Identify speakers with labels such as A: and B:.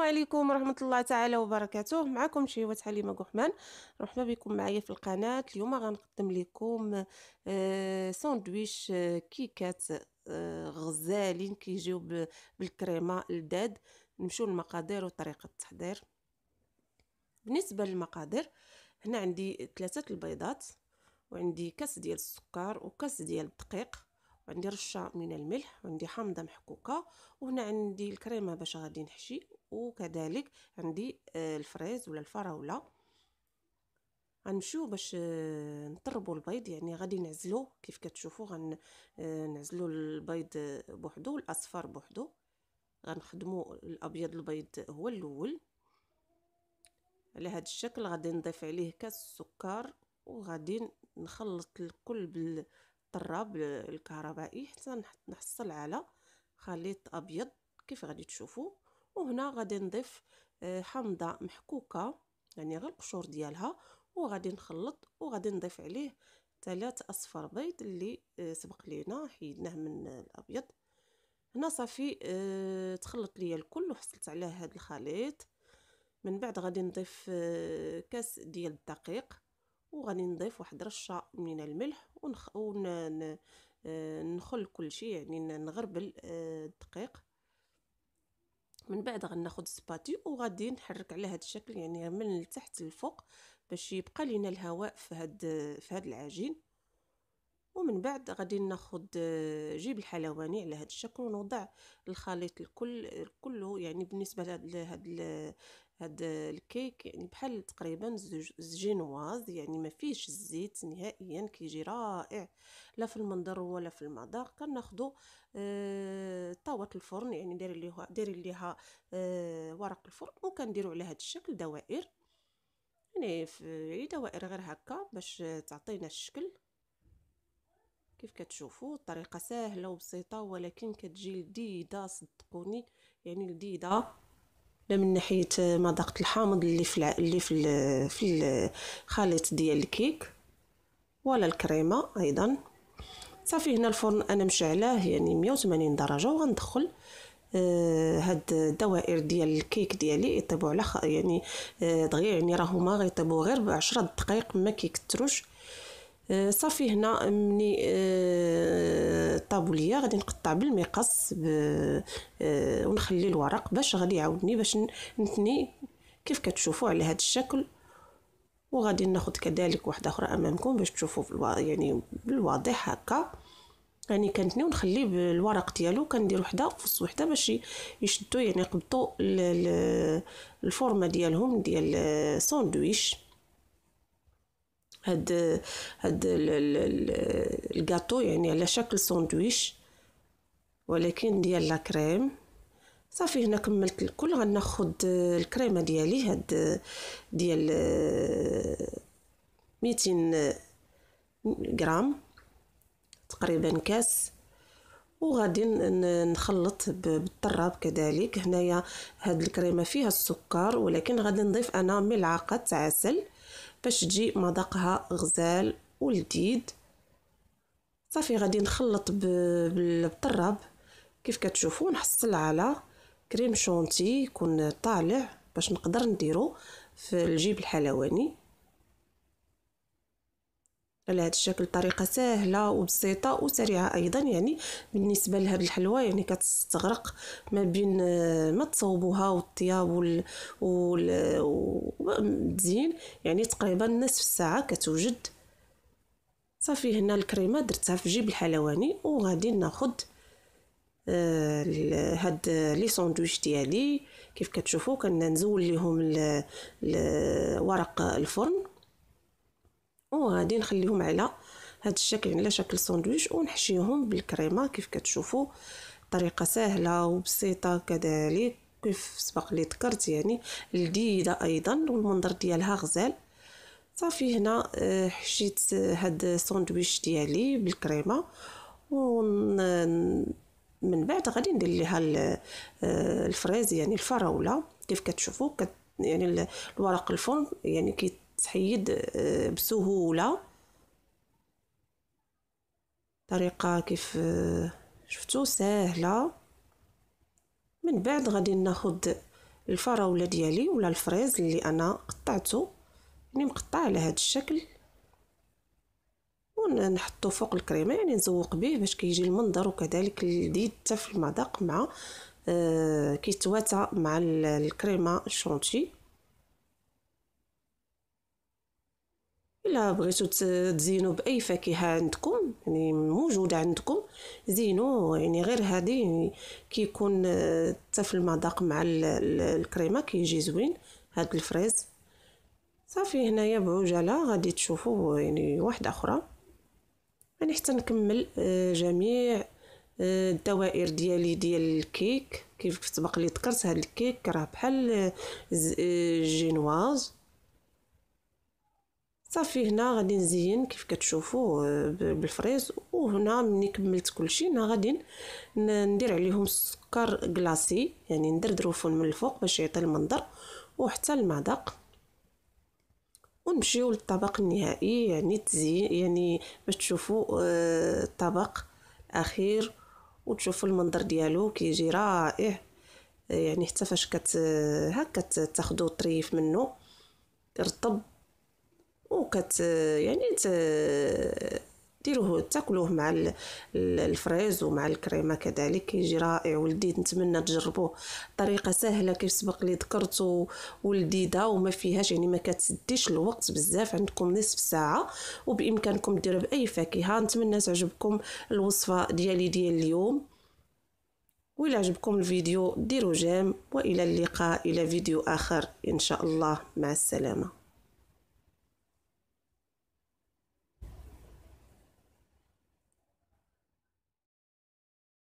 A: عليكم ورحمة الله تعالى وبركاته. معكم شهوة حليمة قحمان. مرحبا بكم معايا في القناة. اليوم غنقدم لكم ساندويش كيكات غزالين كيجيو بالكريمة الداد. نمشيو للمقادير وطريقة التحضير. بالنسبة للمقادير، هنا عندي 3 البيضات، وعندي كاس ديال السكر وكاس ديال الدقيق، وعندي رشه من الملح، وعندي حامضه محكوكه، وهنا عندي الكريمه باش غادي نحشي، وكذلك عندي الفريز ولا الفراوله. غنمشيو باش نطربوا البيض، يعني غادي نعزلو كيف كتشوفوا. غنعزلوا البيض بوحدو والاصفر بوحدو. غنخدموا الابيض البيض هو الاول على هذا الشكل. غادي نضيف عليه كاس السكر، وغادي نخلط الكل بالطراب الكهربائي حتى نحصل على خليط ابيض كيف غادي تشوفوا. وهنا غادي نضيف حامضه محكوكه، يعني غير القشور ديالها، وغادي نخلط، وغادي نضيف عليه 3 اصفر بيض اللي سبق لينا حيدناه من الابيض. هنا صافي تخلط ليا الكل وحصلت على هذا الخليط. من بعد غادي نضيف كاس ديال الدقيق، وغادي نضيف واحد رشه من الملح، ونخل كل شيء، يعني نغربل الدقيق. من بعد غناخذ سباتي وغادي نحرك على هذا الشكل، يعني من التحت للفوق، باش يبقى لينا الهواء في هذا العجين. ومن بعد غادي ناخذ جيب الحلواني على هذا الشكل، ونوضع الخليط الكل كله، يعني بالنسبه لهاد الكيك، يعني بحال تقريبا زجينواز، يعني ما فيش الزيت نهائيا، كيجي رائع لا في المنظر ولا في المذاق. كناخذوا طاوه الفرن، يعني دايرين ليها ورق الفرن، وكنديروا على هذا الشكل دوائر، يعني دوائر غير هكا باش تعطينا الشكل. كيف كتشوفوا الطريقه سهله وبسيطه، ولكن كتجي لذيذه صدقوني، يعني لذيذه لا من ناحيه مذاق الحامض اللي في الخليط ديال الكيك، ولا الكريمه ايضا. صافي هنا الفرن انا مشعلاه يعني 180 درجه، وغندخل هاد الدوائر ديال الكيك ديالي يطيبوا على يعني دغيا، يعني راهما غيطيبوا غير ب10 دقائق، ما كيكثروش. صافي هنا مني طابوا ليا، غادي نقطع بالمقص ونخلي الورق باش غادي يعاوني باش نتني كيف كتشوفوا على هذا الشكل. وغادي ناخذ كذلك واحده اخرى امامكم باش تشوفوا يعني بالواضح هكا، يعني كنتني ونخلي بالورق ديالو، كندير وحده فوس وحده باش يشدوا، يعني يقبطوا الفورمه ديالهم ديال الساندويش. هاد الجاتو يعني على شكل ساندويش، ولكن ديال لا كريم. صافي هنا كملت الكل. غناخذ الكريمه ديالي هاد ديال 200 غرام تقريبا كاس، وغادي نخلط بالطراب كذلك. هنايا هاد الكريمه فيها السكر، ولكن غادي نضيف انا ملعقه عسل باش تجي مذاقها غزال ولذيذ. صافي غادي نخلط بالطراب كيف كتشوفوا، نحصل على كريم شونتي يكون طالع باش نقدر نديرو في الجيب الحلواني على هذا الشكل. طريقه سهله وبسيطه وسريعه ايضا، يعني بالنسبه لهذه الحلوى يعني كتستغرق ما بين ما تصوبوها والطياب والتزيين، يعني تقريبا نصف ساعه كتوجد. صافي هنا الكريمه درتها في جيب الحلواني، وغادي ناخذ هاد لي ساندويش ديالي كيف كتشوفوا. كنزول ليهم ورق الفرن، وغادي نخليهم على هاد الشكل، على شكل ساندويش، ونحشيهم بالكريمه كيف كتشوفوا. طريقه سهله وبسيطه كذلك كيف سبق لي ذكرت، يعني لذيذه ايضا والمنظر ديالها غزال. صافي هنا حشيت هاد الساندويش ديالي بالكريمه، من بعد غادي ندير ليها الفريز، يعني الفراوله كيف كتشوفوا. يعني الورق الفرن يعني كيتحيد بسهوله. طريقه كيف شفتوا سهله. من بعد غادي ناخذ الفراوله ديالي ولا الفريز اللي انا قطعته، يعني مقطع على هذا الشكل، ونحطو فوق الكريمه، يعني نزوق به باش كيجي المنظر وكذلك لذيذ حتى في المذاق، مع كيتواتى مع الكريمه الشونتي. الا بغيتو تزينوا باي فاكهه عندكم يعني موجوده عندكم زينوا، يعني غير هذه كيكون حتى في المذاق مع الكريمه كيجي زوين. هاد الفريز صافي. هنايا بعجاله غادي تشوفوا يعني واحده اخرى، يعني حتى نكمل جميع الدوائر ديالي ديال الكيك. كيف سبق لي ذكرت، هاد الكيك راه بحال الجينواز. صافي هنا غادي نزين كيف كتشوفوا بالفريز. وهنا ملي كملت كلشي هنا غادي ندير عليهم السكر كلاصي، يعني ندردروفهم من الفوق باش يعطي المنظر وحتى المذاق. ونمشيو للطبق النهائي، يعني تزيين، يعني باش تشوفوا الطبق الاخير وتشوفوا المنظر ديالو كيجي رائع. يعني حتى فاش هكا تاخذوا طريف منه يرطب، يعني ديروه تاكلوه مع الفريز ومع الكريمه كذلك كيجي رائع ولذيذ. نتمنى تجربوه. طريقه سهله كيف سبق لي ذكرت ولذيذه وما فيهاش يعني ما كتسديش الوقت بزاف، عندكم نصف ساعه وبامكانكم ديروه باي فاكهه. نتمنى تعجبكم الوصفه ديال اليوم، وإلا عجبكم الفيديو ديروا جيم، والى اللقاء الى فيديو اخر ان شاء الله. مع السلامه.